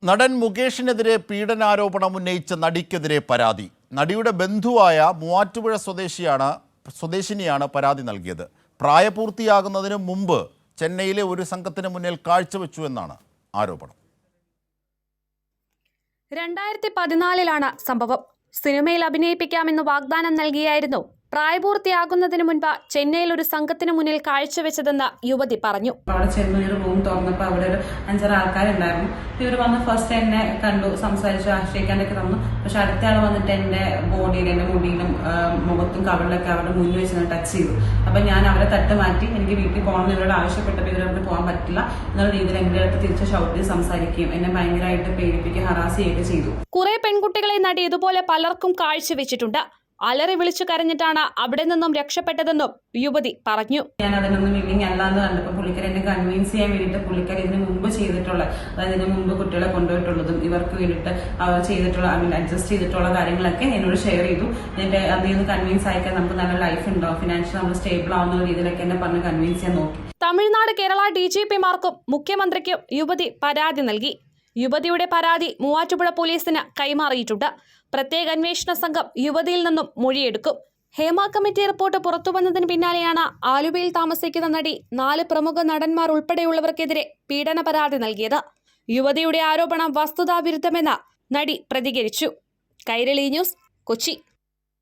നടൻ മുകേഷിനെതിരെ പീഡനാരോപണം ഉന്നയിച്ച നടിക്കെതിരെ പരാതി. നടിയുടെ ബന്ധുവായ മൂവാറ്റുപുഴ സ്വദേശിനിയാണ് പരാതി നൽകിയത്. പ്രായപൂർത്തിയാകുന്നതിന് മുമ്പ് ചെന്നൈയിലെ ഒരു സംഘത്തിന് മുന്നിൽ കാഴ്ചവെച്ചു എന്നാണ് ആരോപണം. 2014 സംഭവം. സിനിമയിൽ അഭിനയിപ്പിക്കാമെന്ന് വാഗ്ദാനം നൽകിയായിരുന്നു പ്രായപൂർത്തിയാകുന്നതിന് മുൻപ് ചെന്നൈയിൽ ഒരു സംഘത്തിന് മുന്നിൽ കാഴ്ചവെച്ചതെന്ന് യുവതി പറഞ്ഞു. അവിടെ ചെന്ന് ഒരു റൂം തുറന്നപ്പോൾ അവിടെ ഒരു 5-6 ആൾക്കാരുണ്ടായിരുന്നു. ഇവർ വന്ന് ഫസ്റ്റ് എന്നെ കണ്ടു, സംസാരിച്ചു, ആശ്രയിക്കാനൊക്കെ തന്നു. പക്ഷെ അടുത്ത ആൾ വന്നിട്ട് എന്റെ ബോഡിയിലും എന്റെ മുടിയിലും മുഖത്തും കവളിലൊക്കെ അവരുടെ മുന്നിൽ വെച്ച് ടച്ച് ചെയ്തു. അപ്പൊ ഞാൻ അവരെ തട്ട് മാറ്റി എനിക്ക് വീട്ടിൽ പോകണമെന്ന് ഇവരോട് ആവശ്യപ്പെട്ടപ്പോൾ ഇവരവിടെ പോകാൻ പറ്റില്ല എന്നുള്ള രീതിയിൽ എന്റെ അടുത്ത് തിരിച്ച് ഷൗട്ടിൽ സംസാരിക്കുകയും എന്നെ ഭയങ്കരമായിട്ട് പേടിപ്പിക്കുകയും ഹറാസ് ചെയ്യുകയൊക്കെ ചെയ്തു. കുറെ പെൺകുട്ടികളെ നടി ഇതുപോലെ പലർക്കും കാഴ്ചവെച്ചിട്ടുണ്ട്. അലറി വിളിച്ചു കരഞ്ഞിട്ടാണ് അവിടെ നിന്നും രക്ഷപ്പെട്ടതെന്നും യുവതി പറഞ്ഞു. ഞാൻ അതിനൊന്നും വില്ലിങ് അല്ലാന്ന് കണ്ടപ്പോൾ പുള്ളിക്കാരി എന്നെ കൺവിൻസ് ചെയ്യാൻ വേണ്ടിയിട്ട് പുള്ളിക്കാരി ഇതിന് മുമ്പ് ചെയ്തിട്ടുള്ള, അതായത് ഇതിന് മുമ്പ് കുട്ടികളെ കൊണ്ടുപോയിട്ടുള്ളതും ഇവർക്ക് വേണ്ടിയിട്ട് അവർ ചെയ്തിട്ടുള്ള അഡ്ജസ്റ്റ് ചെയ്തിട്ടുള്ള കാര്യങ്ങളൊക്കെ എന്നോട് ഷെയർ ചെയ്തു. എന്നിട്ട് അതിൽ നിന്ന് കൺവിൻസ് ആയിക്കാൻ നമുക്ക് നല്ല ലൈഫ് ഉണ്ടാവും, ഫിനാൻഷ്യൽ നമ്മൾ സ്റ്റേബിൾ ആവുന്ന രീതിയിലൊക്കെ എന്നെ പറഞ്ഞ് കൺവിൻസ് ചെയ്യാൻ നോക്കി. തമിഴ്നാട്, കേരള DGPമാർക്കും മുഖ്യമന്ത്രിക്കും യുവതി പരാതി നൽകി. യുവതിയുടെ പരാതി മൂവാറ്റുപുഴ പോലീസിന് കൈമാറിയിട്ടുണ്ട്. പ്രത്യേക അന്വേഷണ സംഘം യുവതിയിൽ നിന്നും മൊഴിയെടുക്കും. ഹേമ കമ്മിറ്റി റിപ്പോർട്ട് പുറത്തുവന്നതിന് പിന്നാലെയാണ് ആലുവയിൽ താമസിക്കുന്ന നടി 4 പ്രമുഖ നടന്മാർ ഉൾപ്പെടെയുള്ളവർക്കെതിരെ പീഡന പരാതി നൽകിയത്. യുവതിയുടെ ആരോപണം വസ്തുതാവിരുദ്ധമെന്ന് നടി പ്രതികരിച്ചു. കൈരളി ന്യൂസ്, കൊച്ചി.